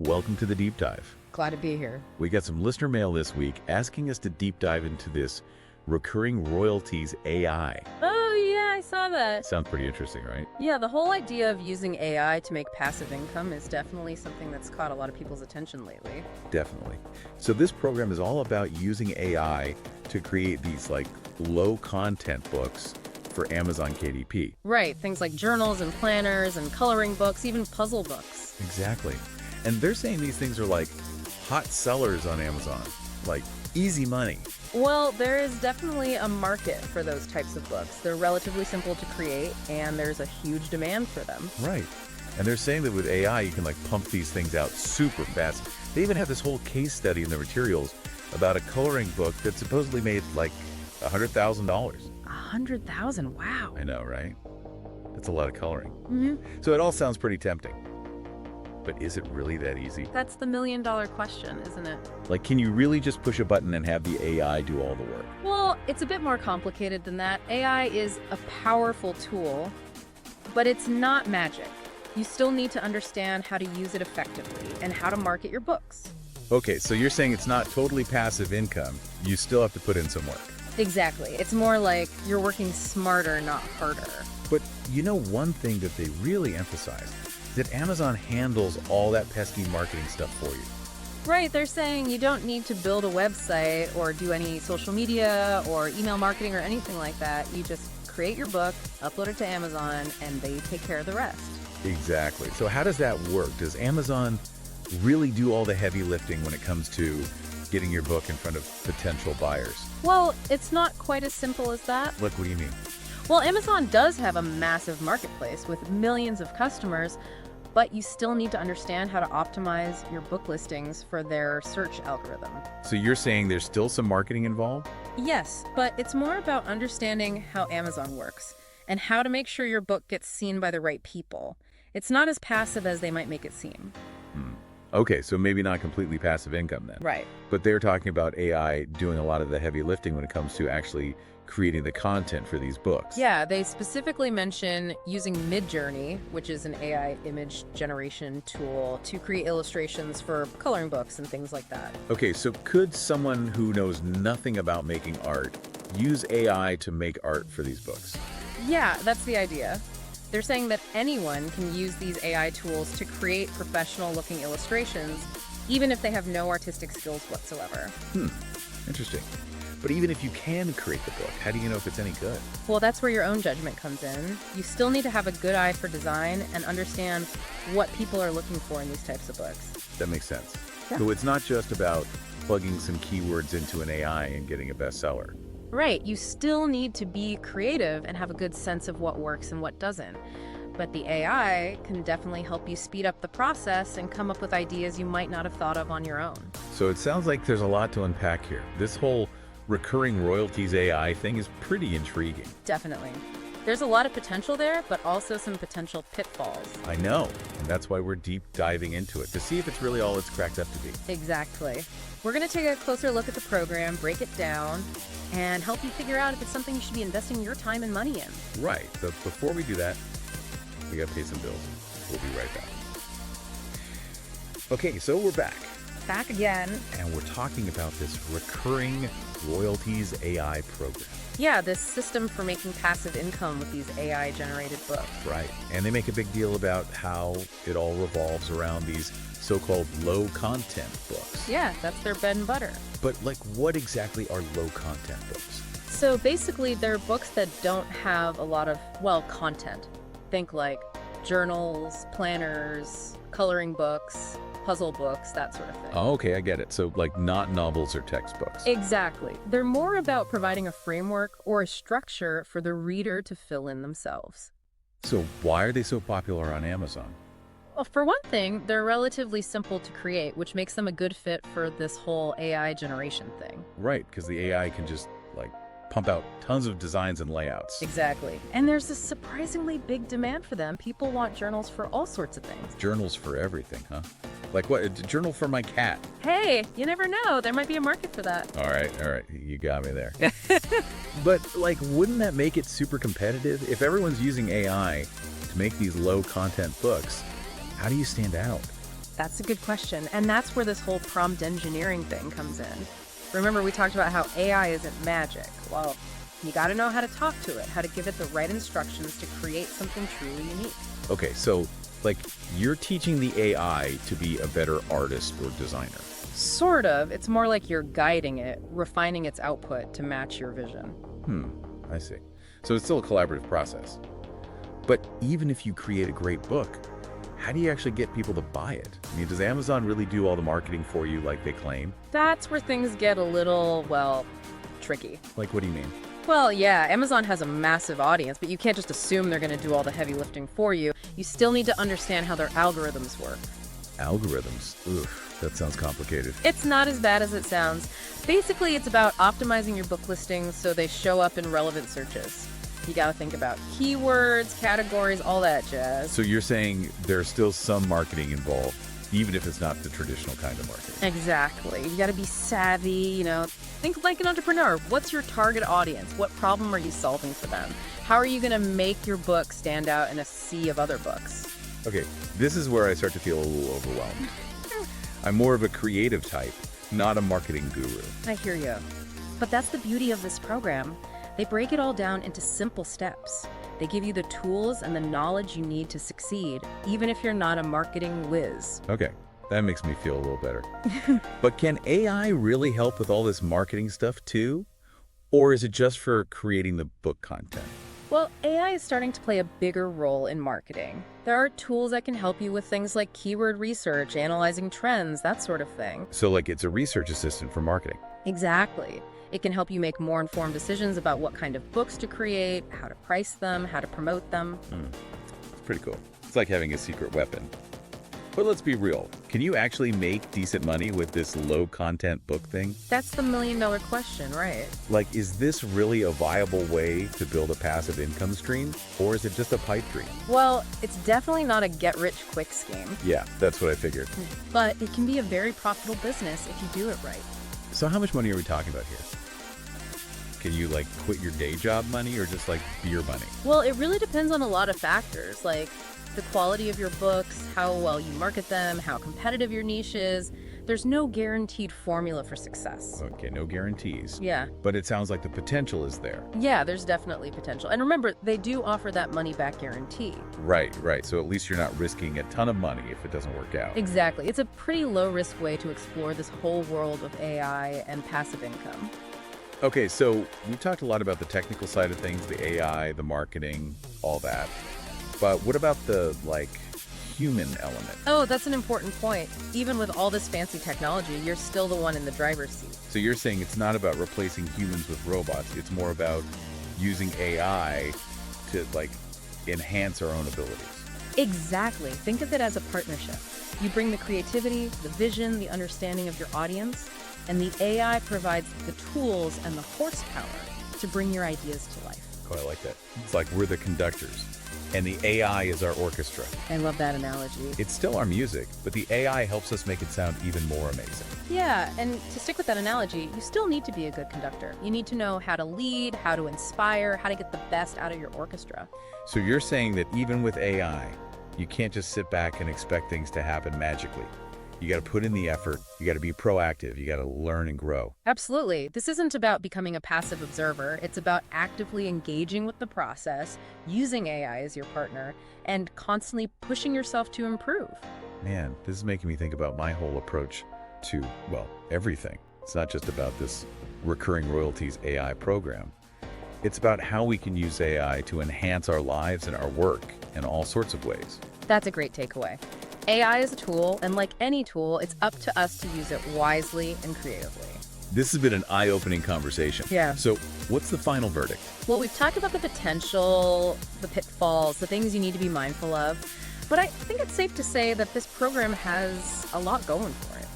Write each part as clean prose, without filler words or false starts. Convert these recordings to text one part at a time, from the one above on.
welcome to the deep dive. Glad to be here. We got some listener mail this week asking us to deep dive into this recurring royalties AI. Oh, yeah, I saw that. Sounds pretty interesting, right? Yeah, the whole idea of using AI to make passive income is definitely something that's caught a lot of people's attention lately. Definitely. So this program is all about using AI to create these low content books for Amazon KDP. Right, things like journals and planners and coloring books, even puzzle books. Exactly. And they're saying these things are like hot sellers on Amazon, like easy money. Well, there is definitely a market for those types of books. They're relatively simple to create, and there's a huge demand for them. Right. And they're saying that with AI, you can pump these things out super fast. They even have this whole case study in the materials about a coloring book that supposedly made $100,000. $100,000, wow. I know, right? That's a lot of coloring. Mm-hmm. So it all sounds pretty tempting. But is it really that easy? That's the million-dollar question, isn't it? Can you really just push a button and have the AI do all the work? Well, it's a bit more complicated than that. AI is a powerful tool, but it's not magic. You still need to understand how to use it effectively and how to market your books. Okay, so you're saying it's not totally passive income. You still have to put in some work. Exactly. It's more like you're working smarter, not harder. But one thing that they really emphasize that Amazon handles all that pesky marketing stuff for you. Right, they're saying you don't need to build a website or do any social media or email marketing or anything like that. You just create your book, upload it to Amazon, and they take care of the rest. Exactly. So how does that work? Does Amazon really do all the heavy lifting when it comes to getting your book in front of potential buyers? Well, it's not quite as simple as that. What do you mean? Well, Amazon does have a massive marketplace with millions of customers, but you still need to understand how to optimize your book listings for their search algorithm. So you're saying there's still some marketing involved? Yes, but it's more about understanding how Amazon works and how to make sure your book gets seen by the right people. It's not as passive as they might make it seem. Okay, so maybe not completely passive income then. Right. But they're talking about AI doing a lot of the heavy lifting when it comes to actually creating the content for these books. Yeah, they specifically mention using Midjourney, which is an AI image generation tool, to create illustrations for coloring books and things like that. Okay, so could someone who knows nothing about making art use AI to make art for these books? Yeah, that's the idea. They're saying that anyone can use these AI tools to create professional-looking illustrations, even if they have no artistic skills whatsoever. Interesting. But even if you can create the book, how do you know if it's any good? Well, that's where your own judgment comes in. You still need to have a good eye for design and understand what people are looking for in these types of books. That makes sense. Yeah. So it's not just about plugging some keywords into an AI and getting a bestseller. Right, you still need to be creative and have a good sense of what works and what doesn't. But the AI can definitely help you speed up the process and come up with ideas you might not have thought of on your own. So it sounds like there's a lot to unpack here. This whole recurring royalties AI thing is pretty intriguing. Definitely. There's a lot of potential there, but also some potential pitfalls. I know, and that's why we're deep diving into it, to see if it's really all it's cracked up to be. Exactly. We're going to take a closer look at the program, break it down, and help you figure out if it's something you should be investing your time and money in. Right, but before we do that, we gotta pay some bills. We'll be right back. Okay, so we're back. Back again. And we're talking about this recurring royalties AI program. Yeah, this system for making passive income with these AI-generated books. Right, and they make a big deal about how it all revolves around these so-called low-content books. Yeah, that's their bread and butter. But what exactly are low-content books? So basically, they're books that don't have a lot of, content. Think like journals, planners, coloring books, puzzle books, that sort of thing. Oh, okay, I get it. So not novels or textbooks. Exactly. They're more about providing a framework or a structure for the reader to fill in themselves. So why are they so popular on Amazon? Well, for one thing, they're relatively simple to create, which makes them a good fit for this whole AI generation thing. Right, because the AI can just pump out tons of designs and layouts. Exactly. And there's a surprisingly big demand for them. People want journals for all sorts of things. Journals for everything, huh? Like what? A journal for my cat. Hey, you never know. There might be a market for that. All right. You got me there. But wouldn't that make it super competitive? If everyone's using AI to make these low content books, how do you stand out? That's a good question. And that's where this whole prompt engineering thing comes in. Remember, we talked about how AI isn't magic. Well, you got to know how to talk to it, how to give it the right instructions to create something truly unique. Okay, so like you're teaching the AI to be a better artist or designer. Sort of. It's more like you're guiding it, refining its output to match your vision. I see. So it's still a collaborative process. But even if you create a great book, how do you actually get people to buy it? I mean, does Amazon really do all the marketing for you like they claim? That's where things get a little, well, tricky. Like, what do you mean? Well, yeah, Amazon has a massive audience, but you can't just assume they're going to do all the heavy lifting for you. You still need to understand how their algorithms work. Algorithms? Ugh, that sounds complicated. It's not as bad as it sounds. Basically, it's about optimizing your book listings so they show up in relevant searches. You gotta think about keywords, categories, all that jazz. So you're saying there's still some marketing involved, even if it's not the traditional kind of marketing? Exactly. You gotta be savvy, think like an entrepreneur. What's your target audience? What problem are you solving for them? How are you gonna make your book stand out in a sea of other books? Okay, this is where I start to feel a little overwhelmed. I'm more of a creative type, not a marketing guru. I hear you. But that's the beauty of this program. They break it all down into simple steps. They give you the tools and the knowledge you need to succeed, even if you're not a marketing whiz. Okay, that makes me feel a little better. But can AI really help with all this marketing stuff too? Or is it just for creating the book content? Well, AI is starting to play a bigger role in marketing. There are tools that can help you with things like keyword research, analyzing trends, that sort of thing. So like it's a research assistant for marketing. Exactly. It can help you make more informed decisions about what kind of books to create, how to price them, how to promote them. It's pretty cool. It's like having a secret weapon. But let's be real. Can you actually make decent money with this low-content book thing? That's the million-dollar question, right? Like, is this really a viable way to build a passive income stream? Or is it just a pipe dream? Well, it's definitely not a get-rich-quick scheme. Yeah, that's what I figured. But it can be a very profitable business if you do it right. So how much money are we talking about here? Can you like quit your day job money or just like beer money? Well, it really depends on a lot of factors, like the quality of your books, how well you market them, how competitive your niche is. There's no guaranteed formula for success. Okay, no guarantees. Yeah. But it sounds like the potential is there. Yeah, there's definitely potential. And remember, they do offer that money-back guarantee. Right. So at least you're not risking a ton of money if it doesn't work out. Exactly. It's a pretty low-risk way to explore this whole world of AI and passive income. Okay, so we talked a lot about the technical side of things, the AI, the marketing, all that. But what about the, human element? Oh, that's an important point. Even with all this fancy technology, you're still the one in the driver's seat. So you're saying it's not about replacing humans with robots. It's more about using AI to, enhance our own abilities. Exactly. Think of it as a partnership. You bring the creativity, the vision, the understanding of your audience, and the AI provides the tools and the horsepower to bring your ideas to life. Oh, I like that. It's like we're the conductors, and the AI is our orchestra. I love that analogy. It's still our music, but the AI helps us make it sound even more amazing. Yeah, and to stick with that analogy, you still need to be a good conductor. You need to know how to lead, how to inspire, how to get the best out of your orchestra. So you're saying that even with AI, you can't just sit back and expect things to happen magically. You got to put in the effort. You got to be proactive. You got to learn and grow. Absolutely. This isn't about becoming a passive observer. It's about actively engaging with the process, using AI as your partner, and constantly pushing yourself to improve. Man, this is making me think about my whole approach to, everything. It's not just about this recurring royalties AI program. It's about how we can use AI to enhance our lives and our work in all sorts of ways. That's a great takeaway. AI is a tool, and like any tool, it's up to us to use it wisely and creatively. This has been an eye-opening conversation. Yeah. So what's the final verdict? Well, we've talked about the potential, the pitfalls, the things you need to be mindful of, but I think it's safe to say that this program has a lot going for it.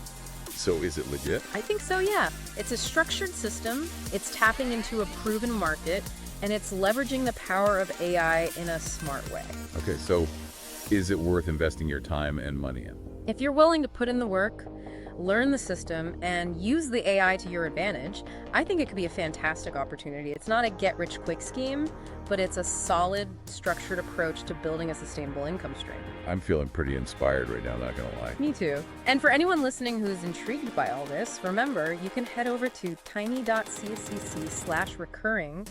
So is it legit? I think so, yeah. It's a structured system, it's tapping into a proven market, and it's leveraging the power of AI in a smart way. Okay, so is it worth investing your time and money in? If you're willing to put in the work, learn the system, and use the AI to your advantage, I think it could be a fantastic opportunity. It's not a get-rich-quick scheme, but it's a solid, structured approach to building a sustainable income stream. I'm feeling pretty inspired right now, not gonna lie. Me too. And for anyone listening who's intrigued by all this, remember, you can head over to tiny.cc/recurring,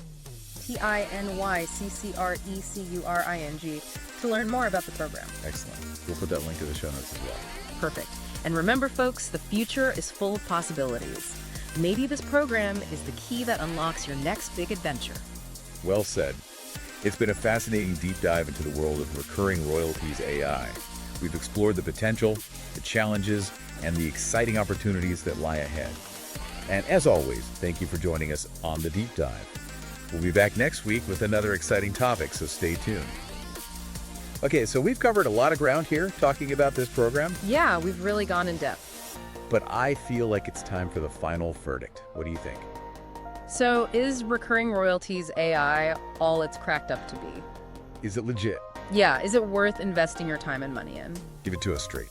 TINYCCRECURING, to learn more about the program. Excellent. We'll put that link in the show notes as well. Perfect. And remember, folks, the future is full of possibilities. Maybe this program is the key that unlocks your next big adventure. Well said. It's been a fascinating deep dive into the world of recurring royalties AI. We've explored the potential, the challenges, and the exciting opportunities that lie ahead. And as always, thank you for joining us on the deep dive. We'll be back next week with another exciting topic, so stay tuned. Okay, so we've covered a lot of ground here talking about this program, Yeah, we've really gone in depth. but I feel like it's time for the final verdict. What do you think? So, is recurring royalties AI all it's cracked up to be? Is it legit? Yeah, is it worth investing your time and money in? Give it to us straight.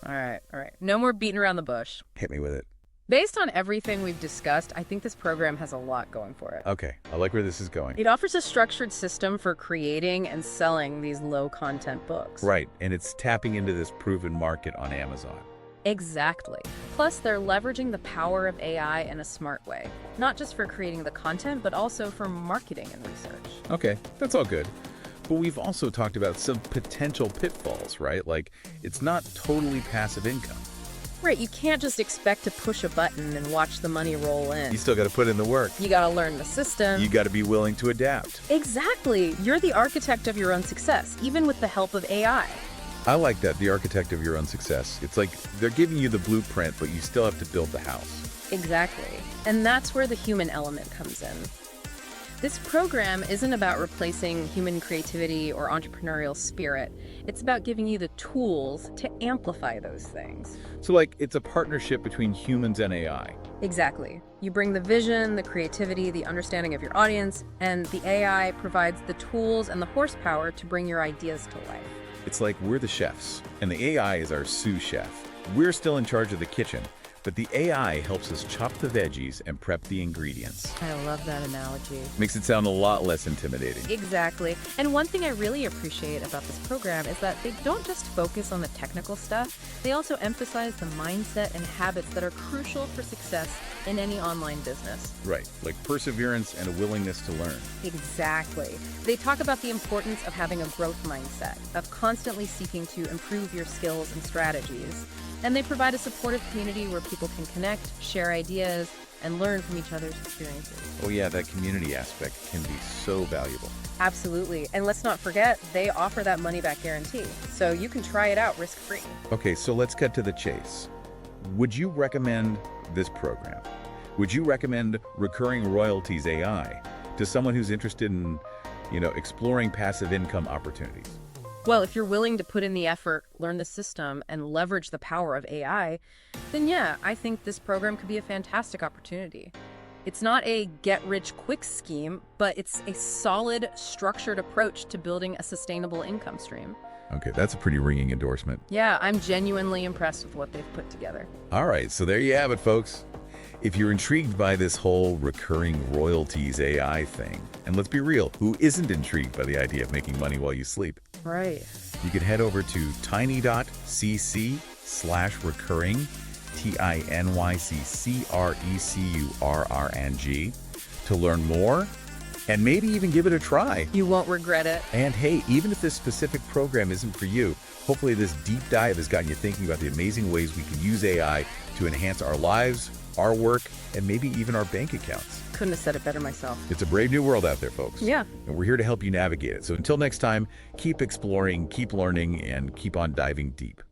All right. No more beating around the bush. Hit me with it. Based on everything we've discussed, I think this program has a lot going for it. Okay, I like where this is going. It offers a structured system for creating and selling these low-content books. Right, and it's tapping into this proven market on Amazon. Exactly. Plus, they're leveraging the power of AI in a smart way, not just for creating the content, but also for marketing and research. Okay, that's all good. But we've also talked about some potential pitfalls, right? Like, it's not totally passive income. Right, you can't just expect to push a button and watch the money roll in. You still got to put in the work. You gotta learn the system. You got to be willing to adapt. Exactly. You're the architect of your own success, even with the help of AI. I like that, the architect of your own success. It's like they're giving you the blueprint, but you still have to build the house. Exactly. And that's where the human element comes in. This program isn't about replacing human creativity or entrepreneurial spirit. It's about giving you the tools to amplify those things. So, like, it's a partnership between humans and AI. Exactly. You bring the vision, the creativity, the understanding of your audience, and the AI provides the tools and the horsepower to bring your ideas to life. It's like we're the chefs, and the AI is our sous chef. We're still in charge of the kitchen, but the AI helps us chop the veggies and prep the ingredients. I love that analogy. Makes it sound a lot less intimidating. Exactly. And one thing I really appreciate about this program is that they don't just focus on the technical stuff, they also emphasize the mindset and habits that are crucial for success in any online business. Right, like perseverance and a willingness to learn. Exactly. They talk about the importance of having a growth mindset, of constantly seeking to improve your skills and strategies. And they provide a supportive community where people can connect, share ideas, and learn from each other's experiences. Oh yeah, that community aspect can be so valuable. Absolutely. And let's not forget, they offer that money-back guarantee. So you can try it out risk-free. Okay, so let's get to the chase. Would you recommend this program? Would you recommend recurring royalties AI to someone who's interested in, exploring passive income opportunities? Well, if you're willing to put in the effort, learn the system, and leverage the power of AI, then yeah, I think this program could be a fantastic opportunity. It's not a get-rich-quick scheme, but it's a solid, structured approach to building a sustainable income stream. Okay, that's a pretty ringing endorsement. Yeah, I'm genuinely impressed with what they've put together. All right, so there you have it, folks. If you're intrigued by this whole recurring royalties AI thing, and let's be real, who isn't intrigued by the idea of making money while you sleep? Right. You can head over to tiny.cc/recurring, TINYCCRECURRNG, to learn more and maybe even give it a try. You won't regret it. And hey, even if this specific program isn't for you, hopefully this deep dive has gotten you thinking about the amazing ways we can use AI to enhance our lives, our work, and maybe even our bank accounts. Couldn't have said it better myself. It's a brave new world out there, folks. Yeah. And we're here to help you navigate it. So until next time, keep exploring, keep learning, and keep on diving deep.